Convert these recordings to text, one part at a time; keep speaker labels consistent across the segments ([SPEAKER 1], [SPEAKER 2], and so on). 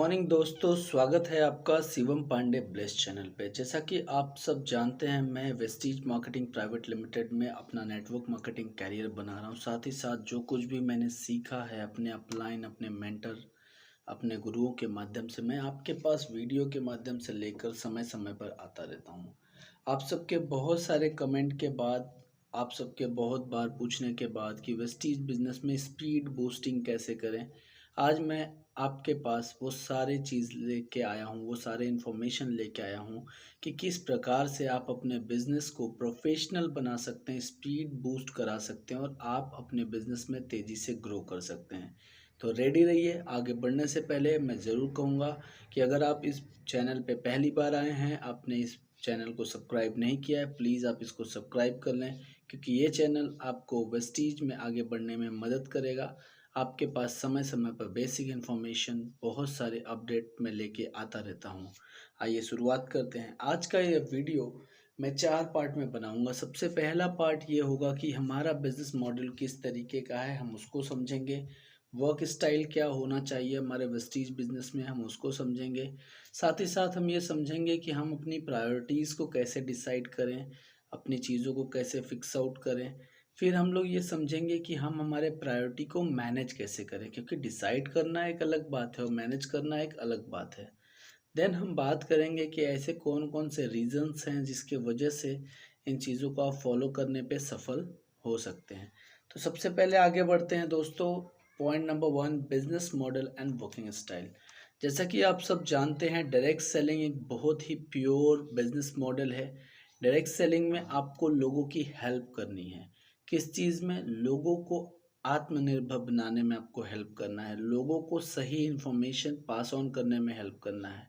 [SPEAKER 1] Morning दोस्तों, स्वागत है आपका शिवम पांडे ब्लेस चैनल पे। जैसा कि आप सब जानते हैं, मैं वेस्टीज मार्केटिंग प्राइवेट लिमिटेड में अपना नेटवर्क मार्केटिंग कैरियर बना रहा हूं। साथ ही साथ जो कुछ भी मैंने सीखा है अपने अपलाइन, अपने मेंटर, अपने गुरुओं के माध्यम से मैं आपके पास वीडियो के माध्यम से लेकर समय समय पर आता रहता हूं। आप सबके बहुत सारे कमेंट के बाद, आप सबके बहुत बार पूछने के बाद कि वेस्टीज बिजनेस में स्पीड बूस्टिंग कैसे करें, आज मैं आपके पास वो सारी चीज़ लेके आया हूँ, वो सारे इन्फॉर्मेशन लेके आया हूँ कि किस प्रकार से आप अपने बिज़नेस को प्रोफेशनल बना सकते हैं, स्पीड बूस्ट करा सकते हैं और आप अपने बिज़नेस में तेज़ी से ग्रो कर सकते हैं। तो रेडी रहिए। आगे बढ़ने से पहले मैं ज़रूर कहूँगा कि अगर आप इस चैनल पे पहली बार आए हैं, आपने इस चैनल को सब्सक्राइब नहीं किया है, प्लीज़ आप इसको सब्सक्राइब कर लें, क्योंकि ये चैनल आपको वेस्टीज में आगे बढ़ने में मदद करेगा। आपके पास समय समय पर बेसिक इन्फॉर्मेशन, बहुत सारे अपडेट मैं लेके आता रहता हूँ। आइए शुरुआत करते हैं। आज का ये वीडियो मैं 4 पार्ट में बनाऊंगा। सबसे पहला पार्ट ये होगा कि हमारा बिजनेस मॉडल किस तरीके का है, हम उसको समझेंगे। वर्क स्टाइल क्या होना चाहिए हमारे वेस्टीज बिजनेस में, हम उसको समझेंगे। साथ ही साथ हम ये समझेंगे कि हम अपनी प्रायोरिटीज़ को कैसे डिसाइड करें, अपनी चीज़ों को कैसे फिक्स आउट करें। फिर हम लोग ये समझेंगे कि हम हमारे प्रायोरिटी को मैनेज कैसे करें, क्योंकि डिसाइड करना एक अलग बात है और मैनेज करना एक अलग बात है। देन हम बात करेंगे कि ऐसे कौन कौन से रीजंस हैं जिसके वजह से इन चीज़ों को आप फॉलो करने पे सफल हो सकते हैं। तो सबसे पहले आगे बढ़ते हैं दोस्तों। Point number 1, business model and working style. जैसा कि आप सब जानते हैं, डायरेक्ट सेलिंग एक बहुत ही प्योर बिजनेस मॉडल है। डायरेक्ट सेलिंग में आपको लोगों की हेल्प करनी है। किस चीज़ में? लोगों को आत्मनिर्भर बनाने में आपको हेल्प करना है, लोगों को सही इन्फॉर्मेशन पास ऑन करने में हेल्प करना है,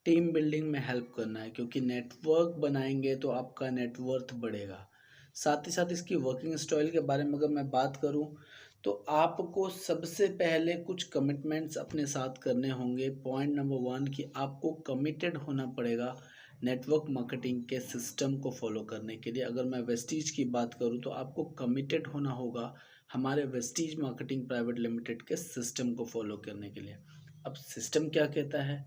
[SPEAKER 1] टीम बिल्डिंग में हेल्प करना है, क्योंकि नेटवर्क बनाएंगे तो आपका नेटवर्थ बढ़ेगा। साथ ही साथ इसकी वर्किंग स्टाइल के बारे में अगर मैं बात करूं, तो आपको सबसे पहले कुछ कमिटमेंट्स अपने साथ करने होंगे। पॉइंट नंबर 1 कि आपको कमिटेड होना पड़ेगा नेटवर्क मार्केटिंग के सिस्टम को फॉलो करने के लिए। अगर मैं वेस्टीज की बात करूं तो आपको कमिटेड होना होगा हमारे वेस्टीज मार्केटिंग प्राइवेट लिमिटेड के सिस्टम को फॉलो करने के लिए। अब सिस्टम क्या कहता है?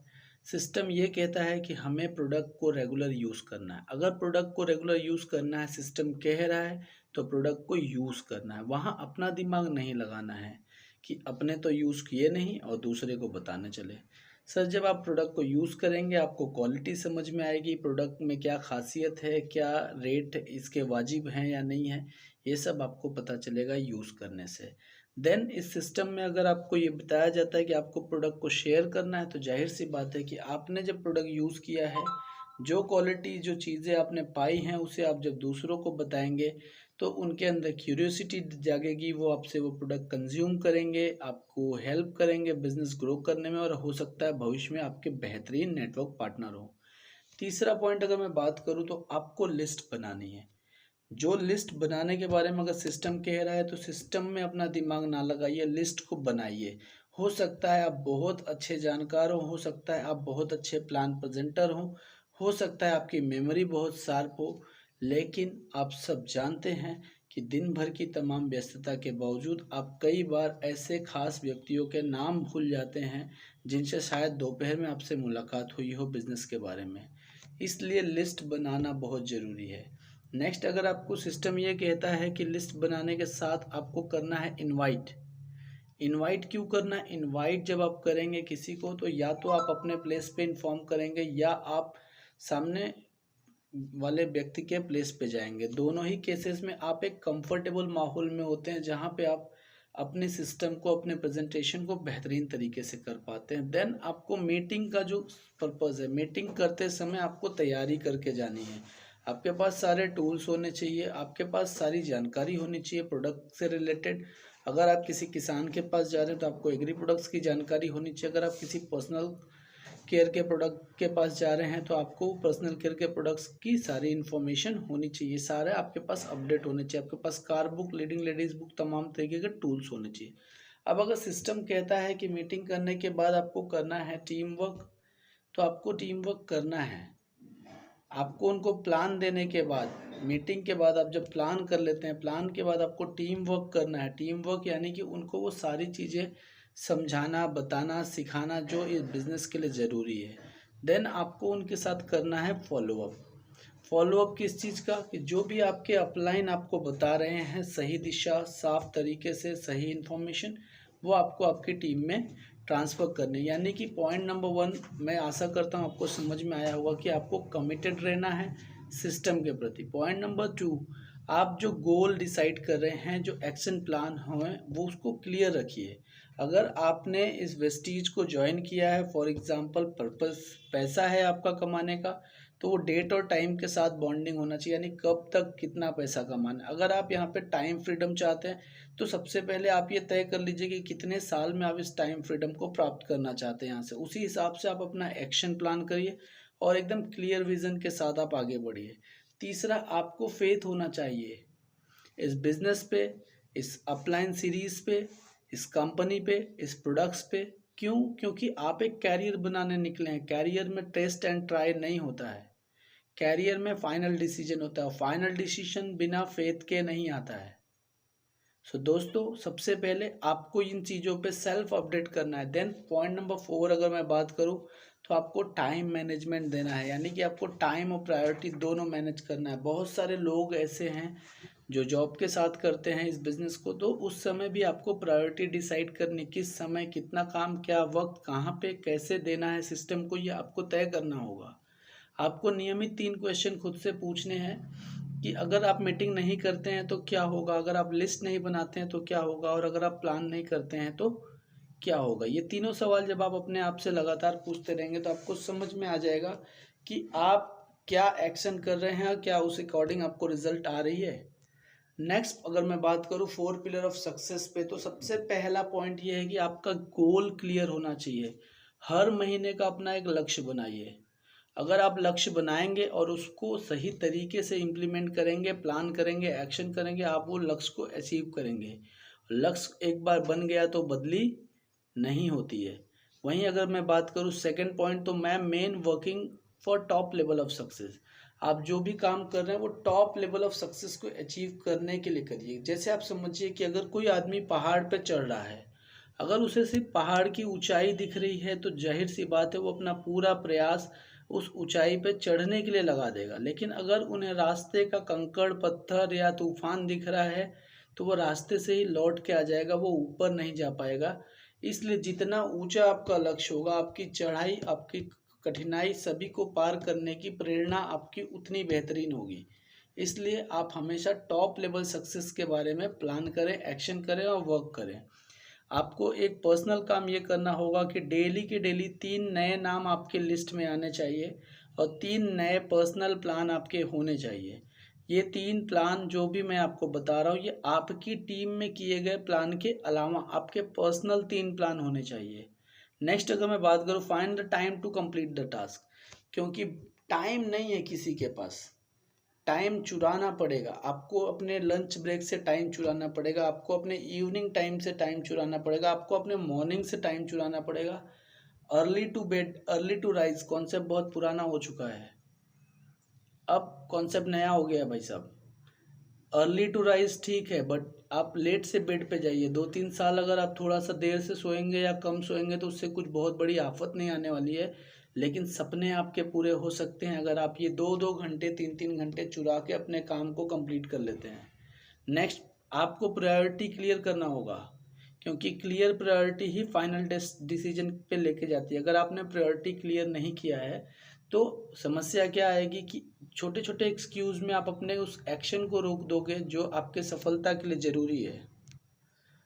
[SPEAKER 1] सिस्टम ये कहता है कि हमें प्रोडक्ट को रेगुलर यूज़ करना है। अगर प्रोडक्ट को रेगुलर यूज़ करना है, सिस्टम कह रहा है, तो प्रोडक्ट को यूज़ करना है। वहाँ अपना दिमाग नहीं लगाना है कि अपने तो यूज़ किए नहीं और दूसरे को बताने चले। सर, जब आप प्रोडक्ट को यूज़ करेंगे आपको क्वालिटी समझ में आएगी, प्रोडक्ट में क्या खासियत है, क्या रेट इसके वाजिब हैं या नहीं है, ये सब आपको पता चलेगा यूज़ करने से। देन इस सिस्टम में अगर आपको ये बताया जाता है कि आपको प्रोडक्ट को शेयर करना है, तो जाहिर सी बात है कि आपने जब प्रोडक्ट यूज़ किया है, जो क्वालिटी, जो चीज़ें आपने पाई हैं, उसे आप जब दूसरों को बताएंगे तो उनके अंदर क्यूरियोसिटी जागेगी, वो आपसे वो प्रोडक्ट कंज्यूम करेंगे, आपको हेल्प करेंगे बिजनेस ग्रो करने में, और हो सकता है भविष्य में आपके बेहतरीन नेटवर्क पार्टनर हो। तीसरा पॉइंट अगर मैं बात करूँ तो आपको लिस्ट बनानी है। जो लिस्ट बनाने के बारे में अगर सिस्टम कह रहा है तो सिस्टम में अपना दिमाग ना लगाइए, लिस्ट को बनाइए। हो सकता है आप बहुत अच्छे जानकार हो सकता है आप बहुत अच्छे प्लान प्रेजेंटर हो सकता है आपकी मेमोरी बहुत शार्प हो, लेकिन आप सब जानते हैं कि दिन भर की तमाम व्यस्तता के बावजूद आप कई बार ऐसे खास व्यक्तियों के नाम भूल जाते हैं जिनसे शायद दोपहर में आपसे मुलाकात हुई हो बिजनेस के बारे में। इसलिए लिस्ट बनाना बहुत ज़रूरी है। नेक्स्ट, अगर आपको सिस्टम ये कहता है कि लिस्ट बनाने के साथ आपको करना है इनवाइट। इनवाइट क्यों करना है? इनवाइट जब आप करेंगे किसी को, तो या तो आप अपने प्लेस पे इन्फॉर्म करेंगे या आप सामने वाले व्यक्ति के प्लेस पे जाएंगे। दोनों ही केसेस में आप एक कंफर्टेबल माहौल में होते हैं जहाँ पे आप अपने सिस्टम को, अपने प्रेजेंटेशन को बेहतरीन तरीके से कर पाते हैं। देन आपको मीटिंग का जो पर्पज़ है, मीटिंग करते समय आपको तैयारी करके जानी है। आपके पास सारे टूल्स होने चाहिए, आपके पास सारी जानकारी होनी चाहिए प्रोडक्ट से रिलेटेड। अगर आप किसी किसान के पास जा रहे हैं तो आपको एग्री प्रोडक्ट्स की जानकारी होनी चाहिए। अगर आप किसी पर्सनल केयर के प्रोडक्ट के पास जा रहे हैं तो आपको पर्सनल केयर के प्रोडक्ट्स की सारी इन्फॉर्मेशन होनी चाहिए, सारे आपके पास अपडेट होने चाहिए। आपके पास car book, leading ladies book, तमाम तरीके के टूल्स होने चाहिए। अब अगर सिस्टम कहता है कि मीटिंग करने के बाद आपको करना है टीम वर्क, तो आपको टीम वर्क करना है। आपको उनको प्लान देने के बाद, मीटिंग के बाद आप जब प्लान कर लेते हैं, प्लान के बाद आपको टीम वर्क करना है। टीम वर्क यानी कि उनको वो सारी चीज़ें समझाना, बताना, सिखाना जो इस बिज़नेस के लिए ज़रूरी है। देन आपको उनके साथ करना है फॉलोअप। फॉलोअप किस चीज़ का, कि जो भी आपके अपलाइन आपको बता रहे हैं सही दिशा, साफ तरीके से सही इन्फॉर्मेशन, वो आपको आपकी टीम में ट्रांसफ़र करनी। यानी कि पॉइंट नंबर 1 मैं आशा करता हूँ आपको समझ में आया होगा कि आपको कमिटेड रहना है सिस्टम के प्रति। पॉइंट नंबर 2, आप जो गोल डिसाइड कर रहे हैं, जो एक्शन प्लान हैं, वो उसको क्लियर रखिए। अगर आपने इस वेस्टीज को ज्वाइन किया है, फॉर एग्जांपल पर्पस पैसा है आपका कमाने का, तो वो डेट और टाइम के साथ बॉन्डिंग होना चाहिए, यानी कब तक कितना पैसा कमाना है। अगर आप यहाँ पे टाइम फ्रीडम चाहते हैं तो सबसे पहले आप ये तय कर लीजिए कि कितने साल में आप इस टाइम फ्रीडम को प्राप्त करना चाहते हैं यहाँ से। उसी हिसाब से आप अपना एक्शन प्लान करिए और एकदम क्लियर विजन के साथ आप आगे बढ़िए। तीसरा, आपको फेथ होना चाहिए इस बिजनेस पे, इस अपलाइन सीरीज पे, इस कंपनी पे, इस प्रोडक्ट्स पे। क्यों? क्योंकि आप एक कैरियर बनाने निकले हैं। कैरियर में टेस्ट एंड ट्राई नहीं होता है, कैरियर में फाइनल डिसीजन होता है। फाइनल डिसीजन बिना फेथ के नहीं आता है। सो दोस्तों, सबसे पहले आपको इन चीज़ों पे सेल्फ अपडेट करना है। देन पॉइंट नंबर 4 अगर मैं बात करूँ तो आपको टाइम मैनेजमेंट देना है, यानी कि आपको टाइम और प्रायोरिटी दोनों मैनेज करना है। बहुत सारे लोग ऐसे हैं जो जॉब के साथ करते हैं इस बिज़नेस को, तो उस समय भी आपको प्रायोरिटी डिसाइड करनी, किस समय कितना काम, क्या वक्त, कहाँ पे कैसे देना है सिस्टम को, ये आपको तय करना होगा। आपको नियमित 3 क्वेश्चन खुद से पूछने हैं कि अगर आप मीटिंग नहीं करते हैं तो क्या होगा, अगर आप लिस्ट नहीं बनाते हैं तो क्या होगा, और अगर आप प्लान नहीं करते हैं तो क्या होगा। ये तीनों सवाल जब आप अपने आप से लगातार पूछते रहेंगे तो आपको समझ में आ जाएगा कि आप क्या एक्शन कर रहे हैं और क्या उस अकॉर्डिंग आपको रिजल्ट आ रही है। नेक्स्ट अगर मैं बात करूँ 4 पिलर ऑफ सक्सेस पे, तो सबसे पहला पॉइंट ये है कि आपका गोल क्लियर होना चाहिए। हर महीने का अपना एक लक्ष्य बनाइए। अगर आप लक्ष्य बनाएंगे और उसको सही तरीके से इम्प्लीमेंट करेंगे, प्लान करेंगे, एक्शन करेंगे, आप वो लक्ष्य को अचीव करेंगे। लक्ष्य एक बार बन गया तो बदली नहीं होती है। वहीं अगर मैं बात करूँ सेकंड पॉइंट, तो मैं main working for top level of success. आप जो भी काम कर रहे हैं वो टॉप लेवल ऑफ सक्सेस को अचीव करने के लिए करिए। जैसे आप समझिए कि अगर कोई आदमी पहाड़ पर चढ़ रहा है, अगर उसे सिर्फ पहाड़ की ऊंचाई दिख रही है तो जाहिर सी बात है वो अपना पूरा प्रयास उस ऊंचाई पे चढ़ने के लिए लगा देगा। लेकिन अगर उन्हें रास्ते का कंकड़ पत्थर या तूफान दिख रहा है तो वो रास्ते से ही लौट के आ जाएगा, वो ऊपर नहीं जा पाएगा। इसलिए जितना ऊंचा आपका लक्ष्य होगा, आपकी चढ़ाई, आपकी कठिनाई सभी को पार करने की प्रेरणा आपकी उतनी बेहतरीन होगी। इसलिए आप हमेशा टॉप लेवल सक्सेस के बारे में प्लान करें, एक्शन करें और वर्क करें। आपको एक पर्सनल काम ये करना होगा कि डेली के डेली 3 नए नाम आपके लिस्ट में आने चाहिए और 3 नए पर्सनल प्लान आपके होने चाहिए। ये 3 प्लान जो भी मैं आपको बता रहा हूँ, ये आपकी टीम में किए गए प्लान के अलावा आपके पर्सनल 3 प्लान होने चाहिए। नेक्स्ट अगर मैं बात करूँ, find the time to complete the task. क्योंकि टाइम नहीं है किसी के पास, टाइम चुराना पड़ेगा आपको। अपने लंच ब्रेक से टाइम चुराना पड़ेगा आपको, अपने इवनिंग टाइम से टाइम चुराना पड़ेगा आपको, अपने मॉर्निंग से टाइम चुराना पड़ेगा। Early to bed early to rise concept बहुत पुराना हो चुका है, अब कॉन्सेप्ट नया हो गया भाई साहब। अर्ली टू राइज ठीक है, बट आप लेट से बेड पे जाइए। 2-3 साल अगर आप थोड़ा सा देर से सोएंगे या कम सोएंगे तो उससे कुछ बहुत बड़ी आफत नहीं आने वाली है, लेकिन सपने आपके पूरे हो सकते हैं अगर आप ये 2-2 घंटे 3-3 घंटे चुरा के अपने काम को कंप्लीट कर लेते हैं। नेक्स्ट, आपको प्रायोरिटी क्लियर करना होगा, क्योंकि क्लियर प्रायोरिटी ही फाइनल डिसीजन पे लेके जाती है। अगर आपने प्रायोरिटी क्लियर नहीं किया है तो समस्या क्या आएगी कि छोटे छोटे एक्सक्यूज़ में आप अपने उस एक्शन को रोक दोगे जो आपके सफलता के लिए ज़रूरी है।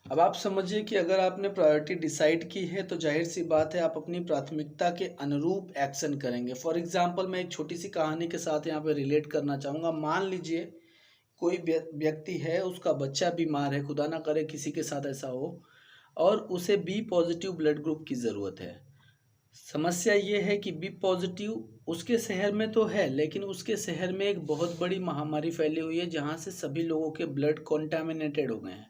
[SPEAKER 1] अब आप समझिए कि अगर आपने प्रायोरिटी डिसाइड की है तो जाहिर सी बात है आप अपनी प्राथमिकता के अनुरूप एक्शन करेंगे। फॉर एग्जांपल मैं एक छोटी सी कहानी के साथ यहाँ पे रिलेट करना चाहूँगा। मान लीजिए कोई व्यक्ति है, उसका बच्चा बीमार है, खुदा ना करे किसी के साथ ऐसा हो, और उसे बी पॉजिटिव ब्लड ग्रुप की ज़रूरत है। समस्या ये है कि बी पॉजिटिव उसके शहर में तो है, लेकिन उसके शहर में एक बहुत बड़ी महामारी फैली हुई है जहाँ से सभी लोगों के ब्लड कॉन्टामिनेटेड हो गए हैं।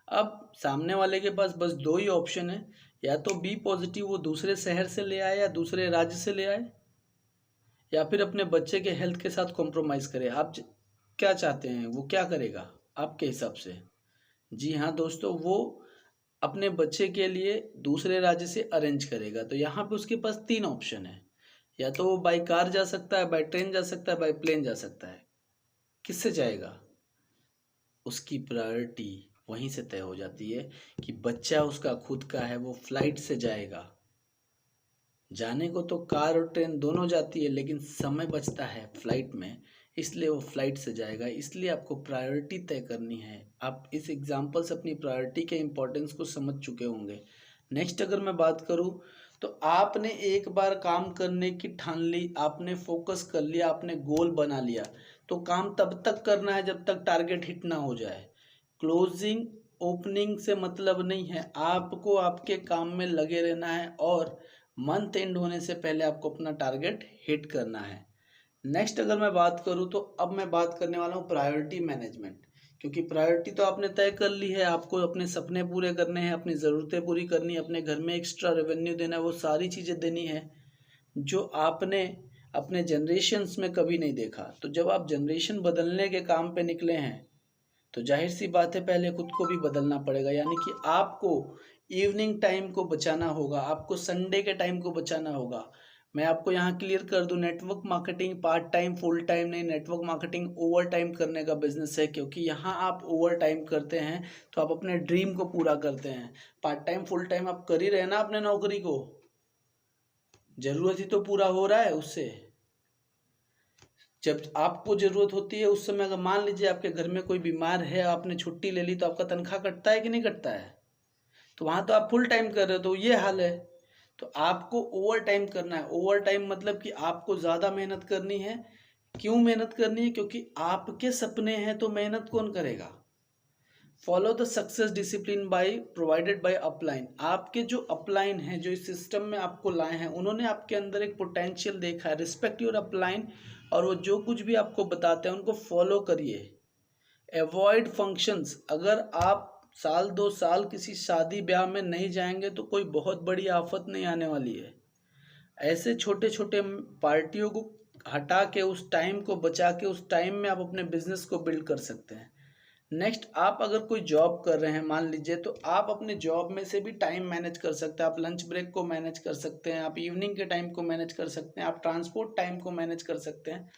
[SPEAKER 1] अब सामने वाले के पास बस 2 ही ऑप्शन है, या तो बी पॉजिटिव वो दूसरे शहर से ले आए या दूसरे राज्य से ले आए, या फिर अपने बच्चे के हेल्थ के साथ कॉम्प्रोमाइज़ करे। आप क्या चाहते हैं, वो क्या करेगा आपके हिसाब से? जी हाँ दोस्तों, वो अपने बच्चे के लिए दूसरे राज्य से अरेंज करेगा, तो यहाँ पे उसके पास 3 ऑप्शन है। या तो वो बाय कार जा सकता है, बाय ट्रेन जा सकता है, बाय प्लेन जा सकता है। किससे जाएगा? उसकी प्रायोरिटी वहीं से तय हो जाती है कि बच्चा उसका खुद का है, वो फ्लाइट से जाएगा। जाने को तो कार और ट्रेन दोनों जाती है, लेकिन समय बचता है फ्लाइट में, इसलिए वो फ्लाइट से जाएगा। इसलिए आपको प्रायोरिटी तय करनी है। आप इस एग्जाम्पल से अपनी प्रायोरिटी के इम्पोर्टेंस को समझ चुके होंगे। नेक्स्ट अगर मैं बात करूँ, तो आपने एक बार काम करने की ठान ली, आपने फोकस कर लिया, आपने गोल बना लिया, तो काम तब तक करना है जब तक टारगेट हिट ना हो जाए। क्लोजिंग ओपनिंग से मतलब नहीं है, आपको आपके काम में लगे रहना है और मंथ एंड होने से पहले आपको अपना टारगेट हिट करना है। नेक्स्ट अगर मैं बात करूं, तो अब मैं बात करने वाला हूं प्रायोरिटी मैनेजमेंट। क्योंकि प्रायोरिटी तो आपने तय कर ली है, आपको अपने सपने पूरे करने हैं, अपनी ज़रूरतें पूरी करनी है, अपने घर में एक्स्ट्रा रेवेन्यू देना है, वो सारी चीज़ें देनी है जो आपने अपने जनरेशन्स में कभी नहीं देखा। तो जब आप जनरेशन बदलने के काम पे निकले हैं, तो जाहिर सी बात है पहले खुद को भी बदलना पड़ेगा। यानी कि आपको इवनिंग टाइम को बचाना होगा, आपको संडे के टाइम को बचाना होगा। मैं आपको यहाँ क्लियर कर दूं, network marketing part time full time नहीं, नेटवर्क मार्केटिंग ओवर टाइम करने का बिजनेस है। क्योंकि यहाँ आप ओवर टाइम करते हैं तो आप अपने ड्रीम को पूरा करते हैं। पार्ट टाइम फुल टाइम आप कर ही रहे ना अपने नौकरी को, जरूरत ही तो पूरा हो रहा है उससे। जब आपको जरूरत होती है उस समय, अगर मान लीजिए आपके घर में कोई बीमार है, आपने छुट्टी ले ली, तो आपका तनख्वाह कटता है कि नहीं कटता है? तो वहां तो आप फुल टाइम कर रहे हो, तो ये हाल है। तो आपको ओवर टाइम करना है। ओवर टाइम मतलब कि आपको ज़्यादा मेहनत करनी है। क्यों मेहनत करनी है? क्योंकि आपके सपने हैं, तो मेहनत कौन करेगा? Follow the success discipline by provided by upline. आपके जो अपलाइन हैं, जो इस सिस्टम में आपको लाए हैं, उन्होंने आपके अंदर एक पोटेंशियल देखा है। रिस्पेक्ट योर अपलाइन, और वो जो कुछ भी आपको बताते हैं उनको फॉलो करिए। Avoid functions. अगर आप साल 2 साल किसी शादी ब्याह में नहीं जाएंगे तो कोई बहुत बड़ी आफत नहीं आने वाली है। ऐसे छोटे छोटे पार्टियों को हटा के, उस टाइम को बचा के, उस टाइम में आप अपने बिजनेस को बिल्ड कर सकते हैं। नेक्स्ट, आप अगर कोई जॉब कर रहे हैं मान लीजिए, तो आप अपने जॉब में से भी टाइम मैनेज कर सकते हैं। आप लंच ब्रेक को मैनेज कर सकते हैं, आप इवनिंग के टाइम को मैनेज कर सकते हैं, आप ट्रांसपोर्ट टाइम को मैनेज कर सकते हैं।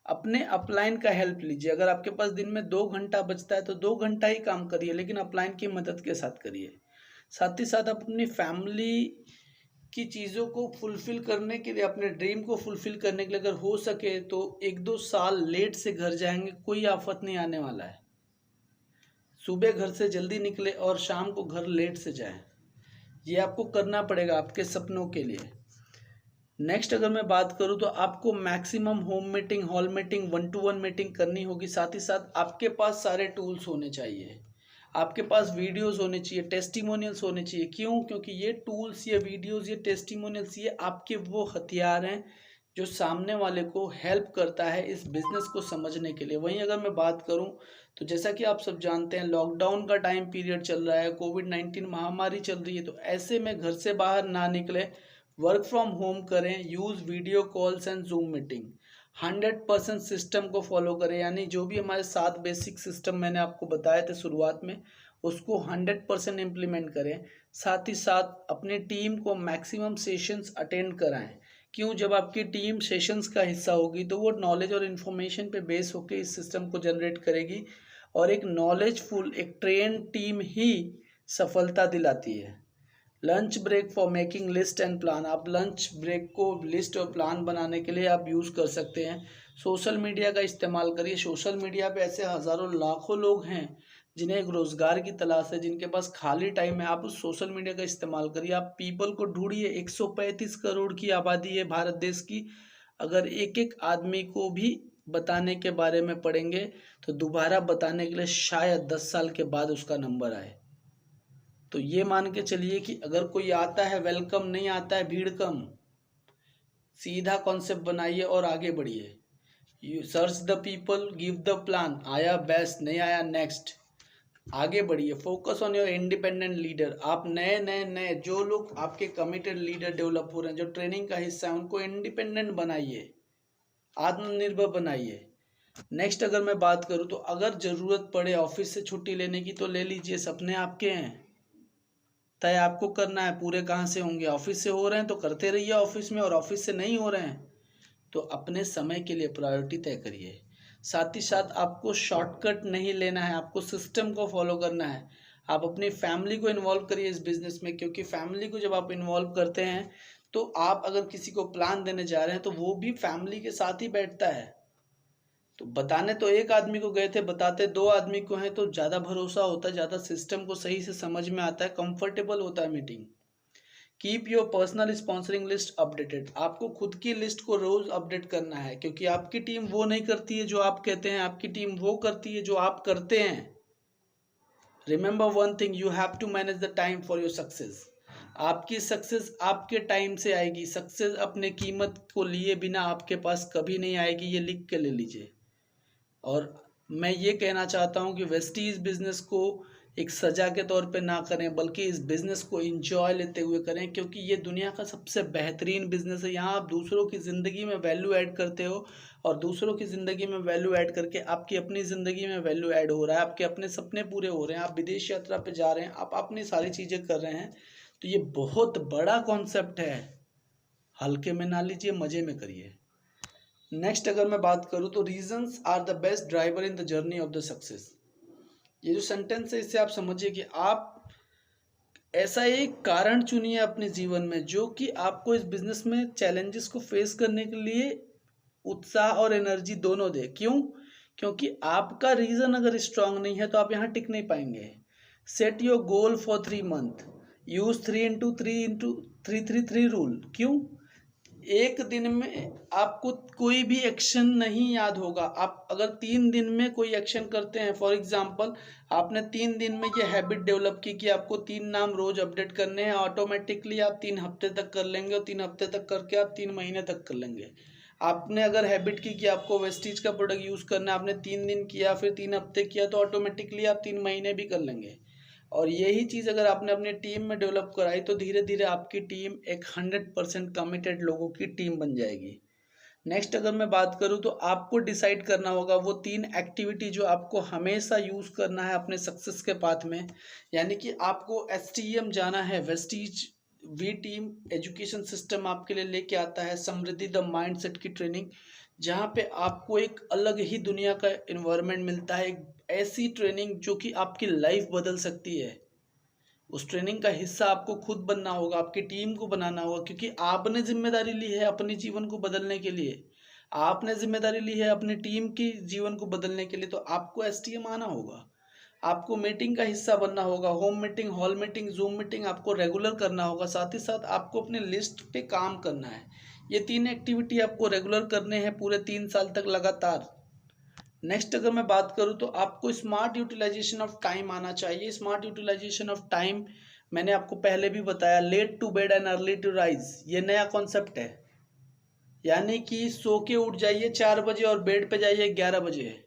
[SPEAKER 1] अपने अपलाइन का हेल्प लीजिए। अगर आपके पास दिन में 2 घंटा बचता है तो 2 घंटा ही काम करिए, लेकिन अपलाइन की मदद के साथ करिए। साथ ही साथ आप अपनी फैमिली की चीज़ों को फुलफिल करने के लिए, अपने ड्रीम को फुलफिल करने के लिए, अगर हो सके तो 1-2 साल लेट से घर जाएंगे, कोई आफत नहीं आने वाला है। सुबह घर से जल्दी निकले और शाम को घर लेट से जाए, ये आपको करना पड़ेगा आपके सपनों के लिए। नेक्स्ट अगर मैं बात करूं, तो आपको maximum home meeting, hall meeting, 1-to-1 meeting करनी होगी। साथ ही साथ आपके पास सारे टूल्स होने चाहिए, आपके पास वीडियोस होने चाहिए, टेस्टिमोनियल्स होने चाहिए। क्यों? क्योंकि ये टूल्स, ये वीडियोस, ये टेस्टिमोनियल्स, ये आपके वो हथियार हैं जो सामने वाले को हेल्प करता है इस बिज़नेस को समझने के लिए। वहीं अगर मैं बात करूं, तो जैसा कि आप सब जानते हैं, लॉकडाउन का टाइम पीरियड चल रहा है, कोविड-19 महामारी चल रही है। तो ऐसे में घर से बाहर ना निकले, वर्क फ्रॉम होम करें, use video calls and zoom meeting. 100% system को फॉलो करें। यानी जो भी हमारे 7 बेसिक सिस्टम मैंने आपको बताए थे शुरुआत में, उसको 100% इम्प्लीमेंट करें। साथ ही साथ अपनी टीम को मैक्सिमम सेशंस अटेंड कराएं। क्यों? जब आपकी टीम सेशंस का हिस्सा होगी तो वो नॉलेज और इन्फॉर्मेशन पे बेस होकर इस सिस्टम को जनरेट करेगी, और एक नॉलेजफुल, एक ट्रेन टीम ही सफलता दिलाती है। Lunch break for making list and plan. आप लंच ब्रेक को लिस्ट और प्लान बनाने के लिए आप यूज़ कर सकते हैं। सोशल मीडिया का इस्तेमाल करिए। सोशल मीडिया पे ऐसे हज़ारों लाखों लोग हैं जिन्हें एक रोज़गार की तलाश है, जिनके पास खाली टाइम है। आप उस सोशल मीडिया का इस्तेमाल करिए, आप पीपल को ढूंढिए। 135 करोड़ की आबादी है भारत देश की। अगर एक एक आदमी को भी बताने के बारे में पढ़ेंगे तो दोबारा बताने के लिए शायद 10 साल के बाद उसका नंबर आए। तो ये मान के चलिए कि अगर कोई आता है वेलकम, नहीं आता है भीड़ कम। सीधा कॉन्सेप्ट बनाइए और आगे बढ़िए। You search the people, give the plan. आया बेस्ट, नहीं आया नेक्स्ट। आगे बढ़िए। Focus on your independent leader. आप नए नए नए जो लोग आपके कमिटेड लीडर डेवलप हो रहे हैं, जो ट्रेनिंग का हिस्सा है, उनको इंडिपेंडेंट बनाइए, आत्मनिर्भर बनाइए। नेक्स्ट अगर मैं बात करूँ, तो अगर ज़रूरत पड़े ऑफिस से छुट्टी लेने की तो ले लीजिए, सपने आपके हैं। तय आपको करना है। पूरे कहाँ से होंगे? ऑफिस से हो रहे हैं तो करते रहिए ऑफिस में, और ऑफिस से नहीं हो रहे हैं तो अपने समय के लिए प्रायोरिटी तय करिए। साथ ही साथ आपको शॉर्टकट नहीं लेना है, आपको सिस्टम को फॉलो करना है। आप अपनी फैमिली को इन्वॉल्व करिए इस बिजनेस में, क्योंकि फैमिली को जब आप इन्वॉल्व करते हैं तो आप अगर किसी को प्लान देने जा रहे हैं तो वो भी फैमिली के साथ ही बैठता है। तो बताने तो एक आदमी को गए थे, बताते दो आदमी को हैं, तो ज़्यादा भरोसा होता है, ज़्यादा सिस्टम को सही से समझ में आता है, कंफर्टेबल होता है meeting. Keep your personal sponsoring list updated. आपको खुद की लिस्ट को रोज अपडेट करना है, क्योंकि आपकी टीम वो नहीं करती है जो आप कहते हैं, आपकी टीम वो करती है जो आप करते हैं। Remember one thing, you have to manage the time for your success. आपकी सक्सेस आपके टाइम से आएगी। सक्सेस अपने कीमत को लिए बिना आपके पास कभी नहीं आएगी, ये लिख के ले लीजिए। और मैं ये कहना चाहता हूँ कि वेस्टीज बिजनेस को एक सजा के तौर पे ना करें, बल्कि इस बिज़नेस को एंजॉय लेते हुए करें, क्योंकि ये दुनिया का सबसे बेहतरीन बिज़नेस है। यहाँ आप दूसरों की ज़िंदगी में वैल्यू ऐड करते हो, और दूसरों की ज़िंदगी में वैल्यू ऐड करके आपकी अपनी ज़िंदगी में वैल्यू ऐड हो रहा है, आपके अपने सपने पूरे हो रहे हैं, आप विदेश यात्रा पे जा रहे हैं, आप अपनी सारी चीज़ें कर रहे हैं। तो ये बहुत बड़ा कॉन्सेप्ट है, हल्के में ना लीजिए, मज़े में करिए। नेक्स्ट अगर मैं बात करूँ तो reasons are the best driver in the journey of the success. ये जो सेंटेंस है इससे आप समझिए कि आप ऐसा एक कारण चुनिए अपने जीवन में जो कि आपको इस बिजनेस में चैलेंजेस को फेस करने के लिए उत्साह और एनर्जी दोनों दे। क्यों? क्योंकि आपका रीजन अगर स्ट्रांग नहीं है तो आप यहाँ टिक नहीं पाएंगे। Set your goal for 3 month, use 3x3x3 rule. क्यों? एक दिन में आपको कोई भी एक्शन नहीं याद होगा। आप अगर 3 दिन में कोई एक्शन करते हैं, फॉर एग्जांपल आपने 3 दिन में ये हैबिट डेवलप की कि आपको 3 नाम रोज अपडेट करने हैं, ऑटोमेटिकली आप 3 हफ्ते तक कर लेंगे, और 3 हफ्ते तक करके आप 3 महीने तक कर लेंगे। आपने अगर हैबिट की कि आपको वेस्टीज का प्रोडक्ट यूज करना है, आपने 3 दिन किया, फिर 3 हफ्ते किया, तो ऑटोमेटिकली आप 3 महीने भी कर लेंगे। और यही चीज़ अगर आपने अपनी टीम में डेवलप कराई तो धीरे धीरे आपकी टीम एक 100% कमिटेड लोगों की टीम बन जाएगी। नेक्स्ट अगर मैं बात करूं तो आपको डिसाइड करना होगा वो 3 एक्टिविटी जो आपको हमेशा यूज करना है अपने सक्सेस के पाथ में। यानी कि आपको STEM जाना है, Vestige V team education system आपके लिए लेके आता है समृद्धि द माइंडसेट की ट्रेनिंग, जहाँ पे आपको एक अलग ही दुनिया का इन्वायरमेंट मिलता है। एक ऐसी ट्रेनिंग जो कि आपकी लाइफ बदल सकती है। उस ट्रेनिंग का हिस्सा आपको खुद बनना होगा, आपकी टीम को बनाना होगा, क्योंकि आपने जिम्मेदारी ली है अपने जीवन को बदलने के लिए। आपने जिम्मेदारी ली है अपनी टीम की जीवन को बदलने के लिए, तो आपको STM आना होगा। आपको मीटिंग का हिस्सा बनना होगा, home meeting, hall meeting, zoom meeting आपको रेगुलर करना होगा। साथ ही साथ आपको अपने लिस्ट पे काम करना है। ये 3 एक्टिविटी आपको रेगुलर करने हैं पूरे 3 साल तक लगातार। नेक्स्ट अगर मैं बात करूं तो आपको स्मार्ट यूटिलाइजेशन ऑफ टाइम आना चाहिए। स्मार्ट यूटिलाइजेशन ऑफ टाइम मैंने आपको पहले भी बताया, late to bed and early to rise, ये नया कॉन्सेप्ट है। यानी कि सो के उठ जाइए 4 बजे और बेड पे जाइए 11 बजे।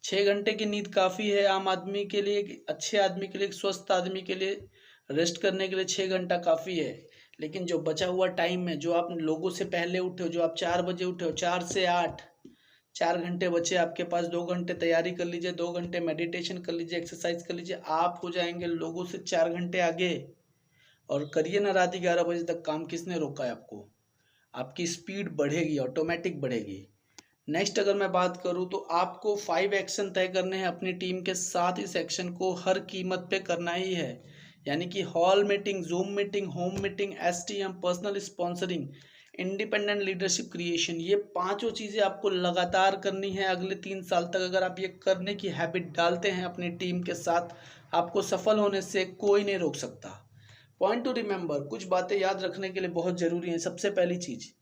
[SPEAKER 1] 6 घंटे की नींद काफ़ी है आम आदमी के लिए, अच्छे आदमी के लिए, स्वस्थ आदमी के लिए रेस्ट करने के लिए 6 घंटा काफ़ी है। लेकिन जो बचा हुआ टाइम है, जो आप लोगों से पहले उठे हो, जो आप 4 बजे उठे हो, 4 से 8, 4 घंटे बचे आपके पास। 2 घंटे तैयारी कर लीजिए, 2 घंटे मेडिटेशन कर लीजिए, एक्सरसाइज कर लीजिए, आप हो जाएंगे लोगों से 4 घंटे आगे। और करिए ना रात 11 बजे तक काम, किसने रोका है आपको? आपकी स्पीड बढ़ेगी, ऑटोमेटिक बढ़ेगी। नेक्स्ट अगर मैं बात करूं तो आपको 5 एक्शन तय करने हैं अपनी टीम के साथ। इस एक्शन को हर कीमत पे करना ही है। यानी कि hall meeting, zoom meeting, home meeting, STM, personal sponsoring, independent leadership creation, ये पांचों चीज़ें आपको लगातार करनी है अगले 3 साल तक। अगर आप ये करने की हैबिट डालते हैं अपनी टीम के साथ, आपको सफल होने से कोई नहीं रोक सकता। पॉइंट टू रिमेंबर, कुछ बातें याद रखने के लिए बहुत ज़रूरी है। सबसे पहली चीज़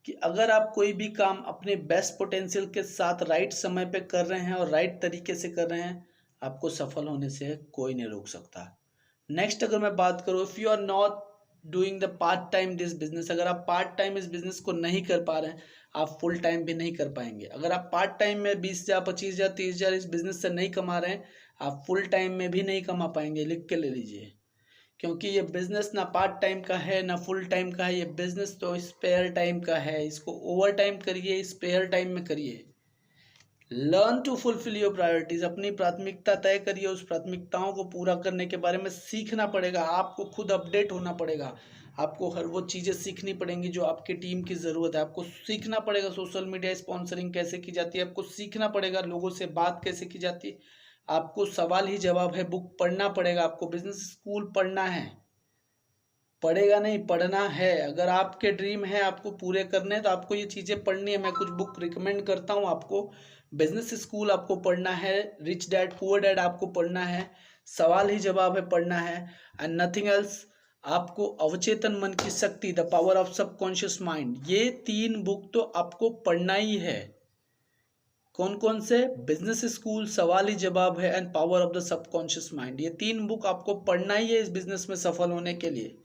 [SPEAKER 1] कि अगर आप कोई भी काम अपने बेस्ट पोटेंशियल के साथ राइट समय पे कर रहे हैं और राइट तरीके से कर रहे हैं, आपको सफल होने से कोई नहीं रोक सकता। नेक्स्ट अगर मैं बात करूँ, if you are not doing the part time this business, अगर आप पार्ट टाइम इस बिजनेस को नहीं कर पा रहे हैं, आप फुल टाइम भी नहीं कर पाएंगे। अगर आप पार्ट टाइम में 20,000, 25,000, 30,000 इस बिजनेस से नहीं कमा रहे हैं, आप फुल टाइम में भी नहीं कमा पाएंगे। लिख के ले लीजिए, क्योंकि ये बिजनेस ना पार्ट टाइम का है ना फुल टाइम का है। ये बिजनेस तो स्पेयर टाइम का है। इसको ओवर टाइम करिए, स्पेयर टाइम में करिए। Learn to fulfil your priorities, अपनी प्राथमिकता तय करिए, उस प्राथमिकताओं को पूरा करने के बारे में सीखना पड़ेगा, आपको खुद अपडेट होना पड़ेगा, आपको हर वो चीज़ें सीखनी पड़ेंगी जो आपकी टीम की ज़रूरत है, आपको सीखना पड़ेगा सोशल मीडिया स्पॉन्सरिंग कैसे की जाती है, आपको सीखना पड़ेगा लोगों से बात कैसे की जाती है, आपको सवाल ही जवाब है बुक पढ़ना पड़ेगा, आपको बिजनेस स्कूल पढ़ना है, पढ़ेगा नहीं पढ़ना है। अगर आपके ड्रीम है आपको पूरे करने हैं तो आपको ये चीज़ें पढ़नी है। मैं कुछ बुक रिकमेंड करता हूँ आपको। बिजनेस स्कूल आपको पढ़ना है, रिच डैड पुअर डैड आपको पढ़ना है, सवाल ही जवाब है पढ़ना है, एंड नथिंग एल्स। आपको अवचेतन मन की शक्ति, the power of subconscious mind, ये 3 बुक तो आपको पढ़ना ही है। कौन कौन से? बिजनेस स्कूल, सवाल ही जवाब है, and power of the subconscious mind. ये 3 बुक आपको पढ़ना ही है इस बिजनेस में सफल होने के लिए।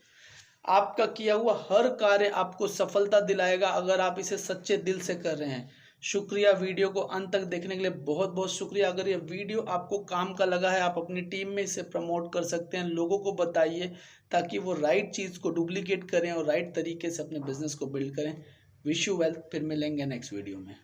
[SPEAKER 1] आपका किया हुआ हर कार्य आपको सफलता दिलाएगा अगर आप इसे सच्चे दिल से कर रहे हैं। शुक्रिया, वीडियो को अंत तक देखने के लिए बहुत बहुत शुक्रिया। अगर ये वीडियो आपको काम का लगा है, आप अपनी टीम में इसे प्रमोट कर सकते हैं, लोगों को बताइए ताकि वो राइट चीज़ को डुप्लीकेट करें और राइट तरीके से अपने बिजनेस को बिल्ड करें। Wish you wealth. फिर मिलेंगे नेक्स्ट वीडियो में।